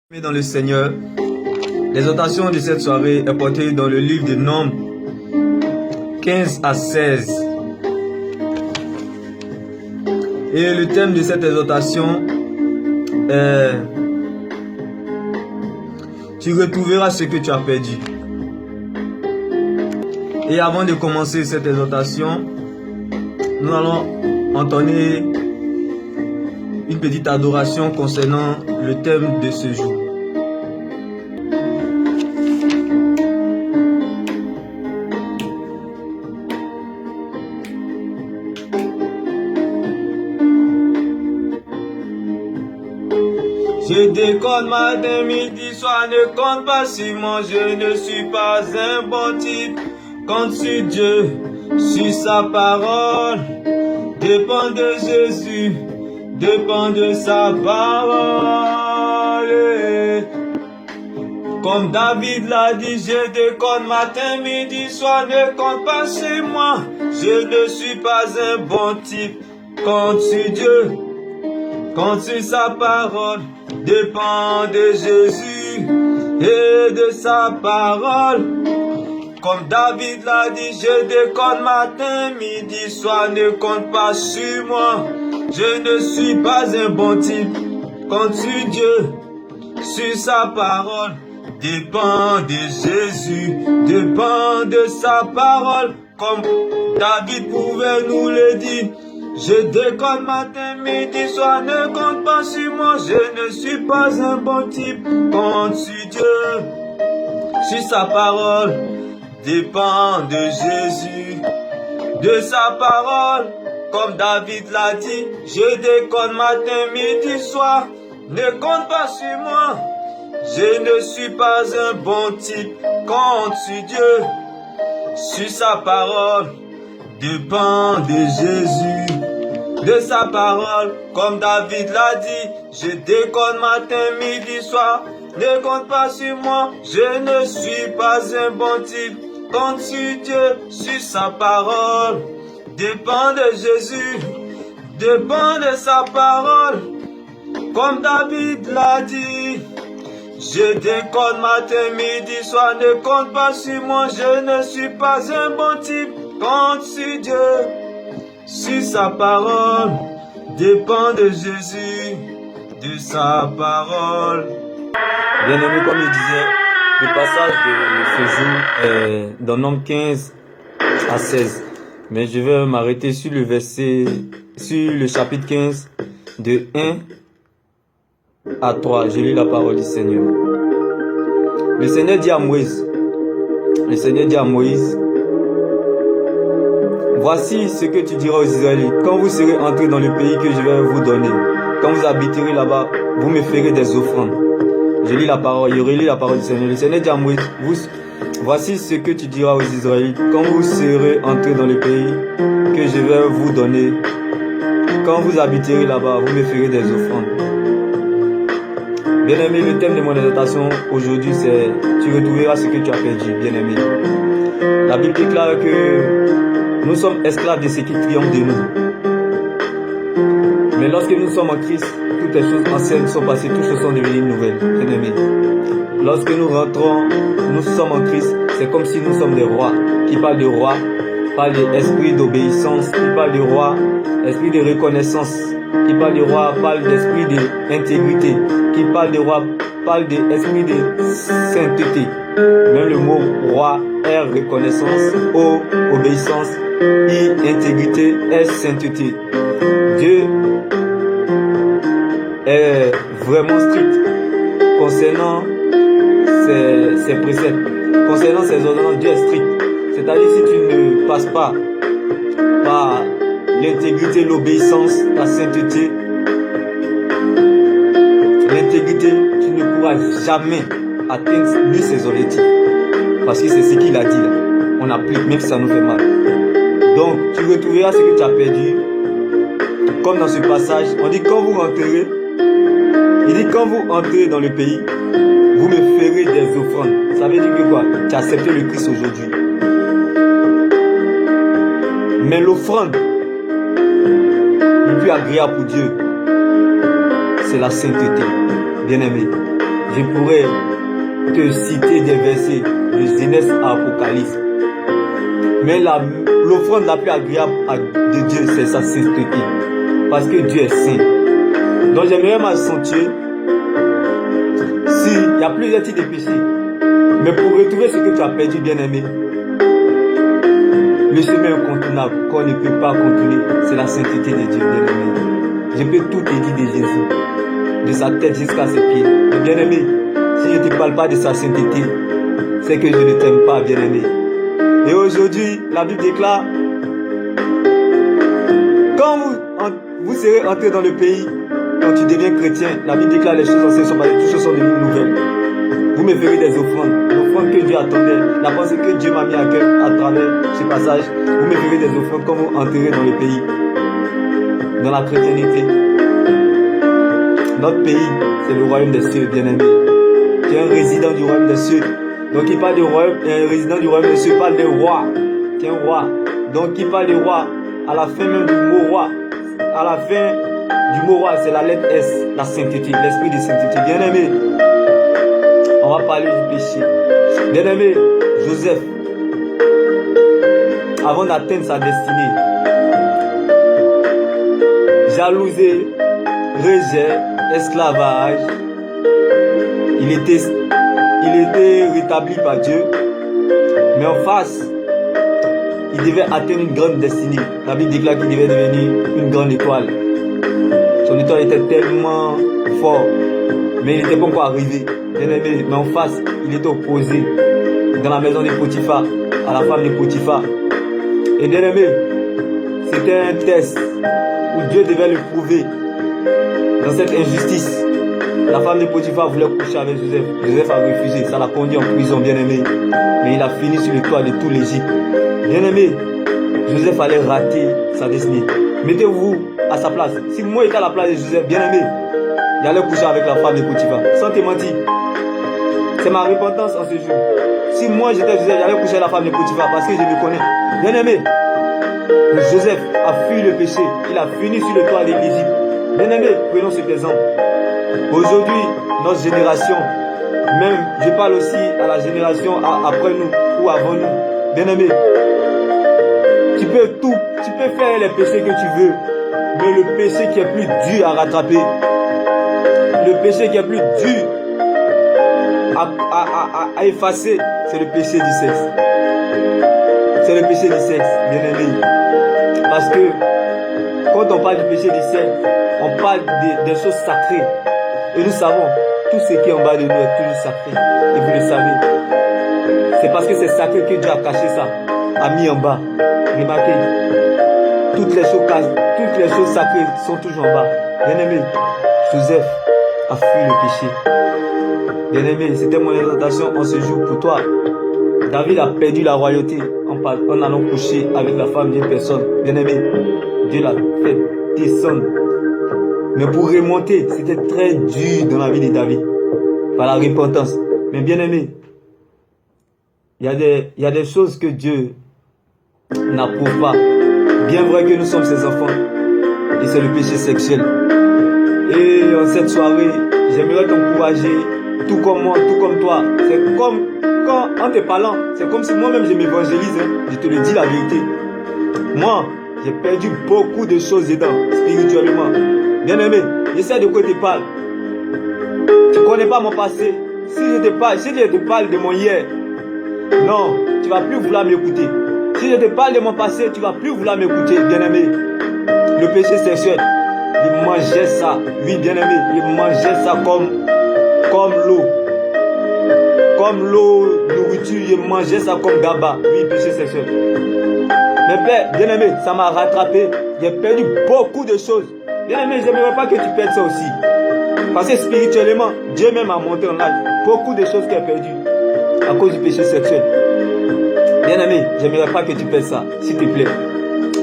Mais dans le Seigneur, l'exhortation de cette soirée est portée dans le livre de Nombres 15 à 16. Et le thème de cette exhortation est « Tu retrouveras ce que tu as perdu ». Et avant de commencer cette exhortation, nous allons entonner une petite adoration concernant le thème de ce jour. Je déconne matin, midi, soir, ne compte pas sur moi, je ne suis pas un bon type. Compte sur Dieu, sur sa parole, dépend de Jésus, dépend de sa parole. Comme David l'a dit, je déconne matin, midi, soir, ne compte pas sur moi, je ne suis pas un bon type. Compte sur Dieu, compte sur sa parole, dépend de Jésus et de sa parole. Comme David l'a dit, je déconne matin, midi, soir, ne compte pas sur moi. Je ne suis pas un bon type. Compte sur Dieu, sur sa parole, dépend de Jésus, dépend de sa parole. Comme David pouvait nous le dire. Je déconne matin, midi, soir, ne compte pas sur moi, je ne suis pas un bon type. Compte sur Dieu, sur sa parole, dépend de Jésus, de sa parole. Comme David l'a dit, je déconne matin, midi, soir, ne compte pas sur moi, je ne suis pas un bon type. Compte sur Dieu, sur sa parole, dépend de Jésus, de sa parole. Comme David l'a dit, je déconne matin, midi, soir, ne compte pas sur moi, je ne suis pas un bon type. Compte sur Dieu, sur sa parole, dépend de Jésus, dépend de sa parole. Comme David l'a dit, je déconne matin, midi, soir, ne compte pas sur moi, je ne suis pas un bon type. Compte sur Dieu, sur sa parole, dépend de Jésus, de sa parole. Bien aimé, comme je disais, le passage de ce jour est dans Nombres 15 à 16. Mais je vais m'arrêter sur le verset, sur le chapitre 15, de 1 à 3. Je lis la parole du Seigneur. Le Seigneur dit à Moïse, voici ce que tu diras aux Israélites. Quand vous serez entrés dans le pays que je vais vous donner, quand vous habiterez là-bas, vous me ferez des offrandes. Je lis la parole, je relis la parole du Seigneur. Le Seigneur dit à Moïse, voici ce que tu diras aux Israélites. Quand vous serez entrés dans le pays que je vais vous donner, quand vous habiterez là-bas, vous me ferez des offrandes. Bien-aimé, le thème de mon exhortation aujourd'hui, c'est « Tu retrouveras ce que tu as perdu », bien-aimé. La Bible déclare que nous sommes esclaves de ce qui triomphe de nous. Mais lorsque nous sommes en Christ, toutes les choses anciennes sont passées, toutes choses sont devenues nouvelles, bien-aimé. Lorsque nous rentrons, nous sommes en Christ, c'est comme si nous sommes des rois. Qui parle de roi, parle d'esprit d'obéissance, qui parle de roi, esprit de reconnaissance, qui parle de roi, parle d'esprit d'intégrité, qui parle de roi, parle d'esprit de sainteté. Même le mot roi est reconnaissance, O, obéissance, I, intégrité, S, sainteté. Dieu est vraiment strict concernant ses préceptes, concernant ses ordonnances. Dieu est strict. C'est-à-dire si tu ne passes pas par l'intégrité, l'obéissance, la sainteté, l'intégrité, tu ne pourras jamais atteindre ni ses objectifs. Parce que c'est ce qu'il a dit là. On applique même si ça nous fait mal. Donc tu retrouveras ce que tu as perdu. Comme dans ce passage, on dit quand vous rentrerez, il dit quand vous entrez dans le pays, vous me ferez des offrandes. Ça veut dire que quoi? Tu as accepté le Christ aujourd'hui. Mais l'offrande le plus agréable pour Dieu, c'est la sainteté. Bien-aimé, je pourrais te citer des versets de Genèse à Apocalypse. Mais l'offrande la plus agréable de Dieu, c'est sa sainteté. Parce que Dieu est saint. Donc j'aimerais m'accentuer s'il y a plusieurs types de péchés. Mais pour retrouver ce que tu as perdu, bien-aimé, le chemin incontournable qu'on ne peut pas contourner, c'est la sainteté de Dieu, bien-aimé. Je peux tout te dire de Jésus, de sa tête jusqu'à ses pieds. Mais bien-aimé, si je ne te parle pas de sa sainteté, c'est que je ne t'aime pas, bien-aimé. Et aujourd'hui, la Bible déclare, quand vous serez entré dans le pays, quand tu deviens chrétien, la Bible déclare les choses anciennes sont passées, toutes choses sont devenues nouvelles. Vous me ferez des offrandes, l'offrande que Dieu attendait, la pensée que Dieu m'a mis à cœur à travers ce passage. Vous me ferez des offrandes quand vous entrerez dans le pays, dans la chrétienté. Notre pays, c'est le royaume des cieux, bien-aimé. Tu es un résident du royaume des cieux. Donc il parle de royaume, un résident du royaume des cieux, il parle de roi. Tu es un roi. Donc il parle de roi. À la fin même du mot roi, à la fin du mot roi, c'est la lettre S, la sainteté, l'esprit de sainteté. Bien-aimé, on va parler du péché. Bien-aimé, Joseph, avant d'atteindre sa destinée, jalousie, rejet, esclavage, il était rétabli par Dieu, mais en face, il devait atteindre une grande destinée. La Bible déclare qu'il devait devenir une grande étoile. Son étoile était tellement fort, mais il n'était pas encore arrivé. Bien-aimé, mais en face, il était opposé dans la maison de Potiphar, à la femme de Potiphar. Et bien-aimé, c'était un test où Dieu devait le prouver dans cette injustice. La femme de Potiphar voulait coucher avec Joseph. Joseph a refusé, ça l'a conduit en prison, bien-aimé. Mais il a fini sur le toit de tout l'Égypte. Bien-aimé, Joseph allait rater sa destinée. Mettez-vous à sa place. Si moi j'étais à la place de Joseph, bien-aimé, j'allais coucher avec la femme de Potiphar. Sans te mentir. C'est ma repentance en ce jour. Si moi j'étais Joseph, j'allais coucher avec la femme de Potiphar parce que je me connais. Bien-aimé, Joseph a fui le péché. Il a fini sur le toit de l'Égypte. Bien-aimé, prenons cet exemple. Aujourd'hui, notre génération, même je parle aussi à la génération après nous ou avant nous. Bien-aimé, tu peux faire les péchés que tu veux, mais le péché qui est plus dur à rattraper, le péché qui est plus dur à effacer, c'est le péché du sexe. C'est le péché du sexe, bien-aimé. Parce que quand on parle du péché du sexe, on parle des choses sacrées. Et nous savons, tout ce qui est en bas de nous est toujours sacré. Et vous le savez. C'est parce que c'est sacré que Dieu a caché ça, a mis en bas. Remarquez, toutes les choses sacrées sont toujours en bas. Bien-aimé, Joseph a fui le péché. Bien-aimé, c'était mon exhortation en ce jour pour toi. David a perdu la royauté en allant coucher avec la femme d'une personne. Bien-aimé, Dieu l'a fait descendre. Mais pour remonter, c'était très dur dans la vie de David. Par la repentance. Mais bien-aimé, il y a des choses que Dieu n'approuve pas. Bien vrai que nous sommes ses enfants. Et c'est le péché sexuel. Et en cette soirée, j'aimerais t'encourager, tout comme moi, tout comme toi. C'est comme quand, en te parlant, c'est comme si moi-même je m'évangélise. Je te le dis la vérité. Moi, j'ai perdu beaucoup de choses dedans, spirituellement. Bien-aimé, je sais de quoi tu parles. Tu ne connais pas mon passé. Si je te parle de mon hier, non, tu ne vas plus vouloir m'écouter. Si je te parle de mon passé, tu ne vas plus vouloir m'écouter, bien-aimé. Le péché sexuel, il mangeait ça. Oui, bien-aimé, il mangeait ça comme l'eau. Comme l'eau, nourriture, il mangeait ça comme gaba. Oui, péché sexuel. Mais père, bien-aimé, ça m'a rattrapé. J'ai perdu beaucoup de choses. Bien-aimé, je n'aimerais pas que tu perdes ça aussi. Parce que spirituellement, Dieu même a monté en live beaucoup de choses qu'il a perdues à cause du péché sexuel. Bien-aimé, je n'aimerais pas que tu perdes ça, s'il te plaît.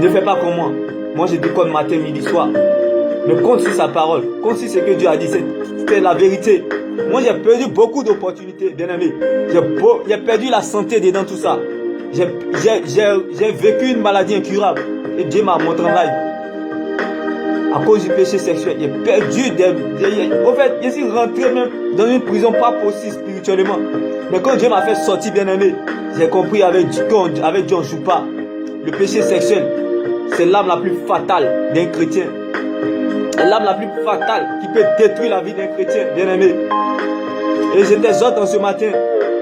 Ne fais pas comme moi. Moi, je déconne matin, midi, soir. Mais compte sur sa parole. Compte sur ce que Dieu a dit. C'est la vérité. Moi, j'ai perdu beaucoup d'opportunités, bien-aimé. J'ai perdu la santé dedans tout ça. J'ai vécu une maladie incurable. Et Dieu m'a montré en live. À cause du péché sexuel, j'ai perdu en fait, je suis rentré même dans une prison pas possible spirituellement. Mais quand Dieu m'a fait sortir, bien aimé, j'ai compris avec Dieu on ne joue pas. Le péché sexuel, c'est l'arme la plus fatale d'un chrétien. C'est l'arme la plus fatale qui peut détruire la vie d'un chrétien, bien aimé. Et je t'exhorte en ce matin,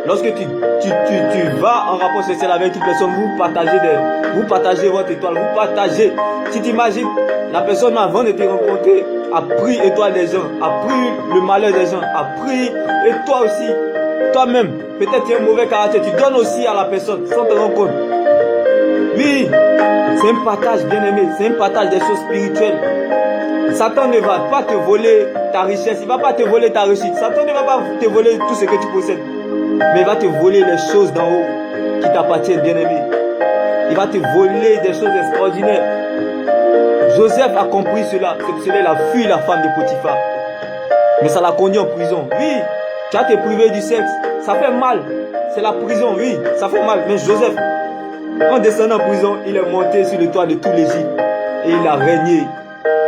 lorsque tu vas en rapport sexuel avec une personne, vous partagez votre étoile, vous partagez. Si tu imagines, la personne avant de te rencontrer a pris l'étoile des gens, a pris le malheur des gens, a pris, et toi aussi, toi-même, peut-être tu as un mauvais caractère, tu donnes aussi à la personne sans te rendre compte. Oui, c'est un partage, bien aimé, c'est un partage des choses spirituelles. Satan ne va pas te voler ta richesse, il ne va pas te voler ta réussite. Satan ne va pas te voler tout ce que tu possèdes, mais il va te voler les choses d'en haut qui t'appartiennent, bien aimé. Il va te voler des choses extraordinaires. Joseph a compris cela, c'est pour cela qu'il a fui la femme de Potiphar. Mais ça l'a conduit en prison. Oui, tu as été privé du sexe, ça fait mal. C'est la prison, oui, ça fait mal. Mais Joseph, en descendant en prison, il est monté sur le toit de tout l'Égypte et il a régné.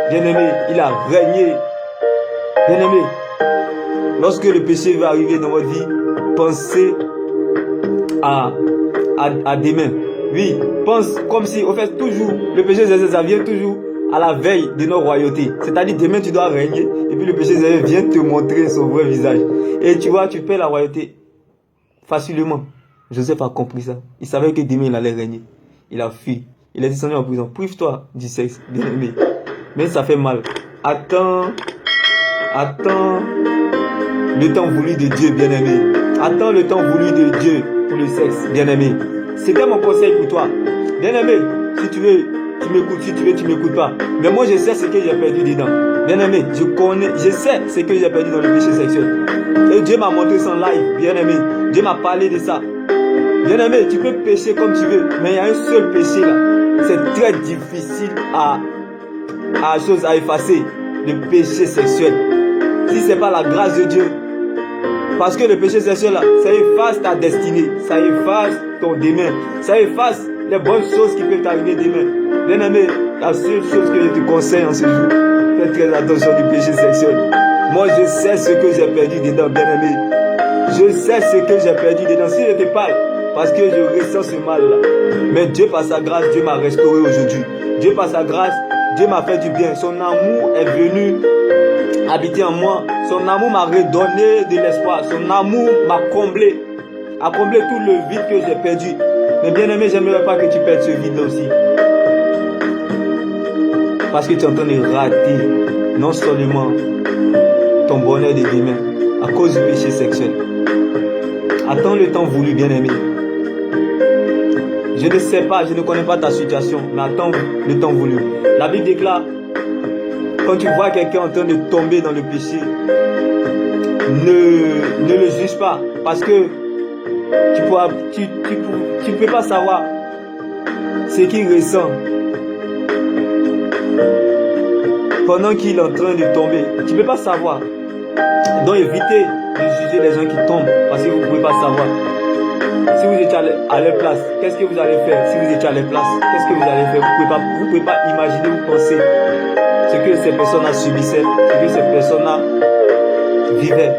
Bien-aimé, il a régné. Bien-aimé, lorsque le péché va arriver dans votre vie, pensez à demain. Oui, pense comme si, au fait, toujours, le péché, ça vient toujours à la veille de nos royautés. C'est-à-dire, demain, tu dois régner, et puis le péché vient te montrer son vrai visage. Et tu vois, tu perds la royauté facilement. Joseph a compris ça. Il savait que demain, il allait régner. Il a fui. Il est descendu en prison. Prive-toi du sexe, bien-aimé. Mais ça fait mal. Attends le temps voulu de Dieu, bien-aimé. Attends le temps voulu de Dieu pour le sexe, bien-aimé. C'était mon conseil pour toi. Bien-aimé, si tu veux, tu m'écoutes. Si tu veux, tu m'écoutes pas. Mais moi, je sais ce que j'ai perdu dedans. Bien-aimé, je sais ce que j'ai perdu dans le péché sexuel. Et Dieu m'a montré son live, bien-aimé. Dieu m'a parlé de ça. Bien-aimé, tu peux pécher comme tu veux, mais il y a un seul péché là. C'est très difficile à effacer, le péché sexuel. Si ce n'est pas la grâce de Dieu. Parce que le péché sexuel là, ça efface ta destinée, ça efface ton demain, ça efface les bonnes choses qui peuvent t'arriver demain. Bien-aimé, la seule chose que je te conseille en ce jour, fais très attention du péché sexuel. Moi je sais ce que j'ai perdu dedans, bien-aimé. Je sais ce que j'ai perdu dedans. Si je te parle, parce que je ressens ce mal là. Mais Dieu par sa grâce, Dieu m'a restauré aujourd'hui. Dieu par sa grâce, Dieu m'a fait du bien. Son amour est venu habiter en moi. Son amour m'a redonné de l'espoir. Son amour m'a comblé. A comblé tout le vide que j'ai perdu. Mais bien aimé, j'aimerais pas que tu perdes ce vide là aussi. Parce que tu es en train de rater non seulement ton bonheur de demain à cause du péché sexuel. Attends le temps voulu, bien aimé. Je ne sais pas, je ne connais pas ta situation, mais attends le temps voulu. La Bible déclare, quand tu vois quelqu'un en train de tomber dans le péché, ne le juge pas, parce que tu ne peux pas savoir ce qu'il ressent pendant qu'il est en train de tomber. Tu ne peux pas savoir. Donc évitez de juger les gens qui tombent, parce que vous ne pouvez pas savoir. Si vous étiez à leur place, qu'est-ce que vous allez faire? Si vous étiez à leur place, qu'est-ce que vous allez faire? Vous ne pouvez pas imaginer ou penser ce que ces personnes-là subissaient, ce que ces personnes-là vivaient.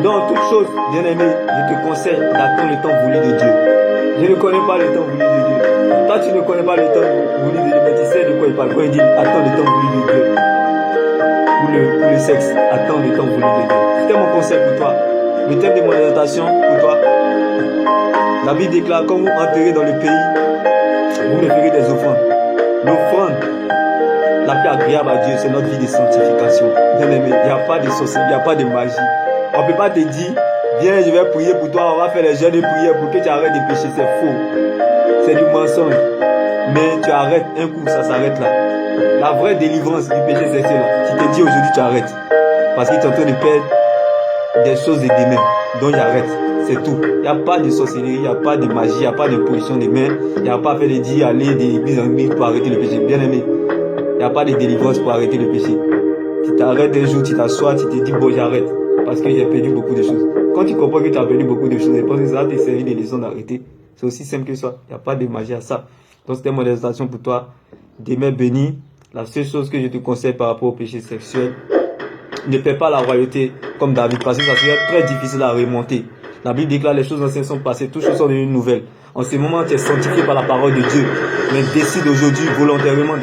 Dans toute chose, bien aimé, je te conseille d'attendre le temps voulu de Dieu. Je ne connais pas le temps voulu de Dieu. Toi, tu ne connais pas le temps voulu de Dieu, mais tu sais de quoi il parle. Quand il dit attends le temps voulu de Dieu. Pour le sexe, attends le temps voulu de Dieu. C'était mon conseil pour toi. Le thème de mon exhortation pour toi. La Bible déclare, quand vous entrerez dans le pays, vous me ferez des offrandes. L'offrande la plus agréable à Dieu, c'est notre vie de sanctification. Bien aimé, il n'y a pas de sorcellerie, il n'y a pas de magie. On ne peut pas te dire, viens, je vais prier pour toi, on va faire les jeûnes de prière pour que tu arrêtes de pécher. C'est faux. C'est du mensonge. Mais tu arrêtes un coup, ça s'arrête là. La vraie délivrance du péché sexuel, tu te dis aujourd'hui tu arrêtes. Parce qu'il est en train de perdre des choses de demain. Donc il arrête. C'est tout. Il n'y a pas de sorcellerie, il n'y a pas de magie, il n'y a pas de position de main. Il n'y a pas fait de dire aller d'église en église pour arrêter le péché. Bien aimé. Il n'y a pas de délivrance pour arrêter le péché. Tu t'arrêtes un jour, tu t'assois, tu te dis bon j'arrête. Parce que j'ai perdu beaucoup de choses. Quand tu comprends que tu as perdu beaucoup de choses, je pense que ça va te servir des leçons d'arrêter. C'est aussi simple que ça. Il n'y a pas de magie à ça. Donc c'était mon exhortation pour toi. Demain béni. La seule chose que je te conseille par rapport au péché sexuel, ne perds pas la royauté comme David, parce que ça serait très difficile à remonter. La Bible déclare les choses anciennes sont passées, toutes choses sont devenues nouvelles. En ce moment, tu es sanctifié par la parole de Dieu. Mais décide aujourd'hui volontairement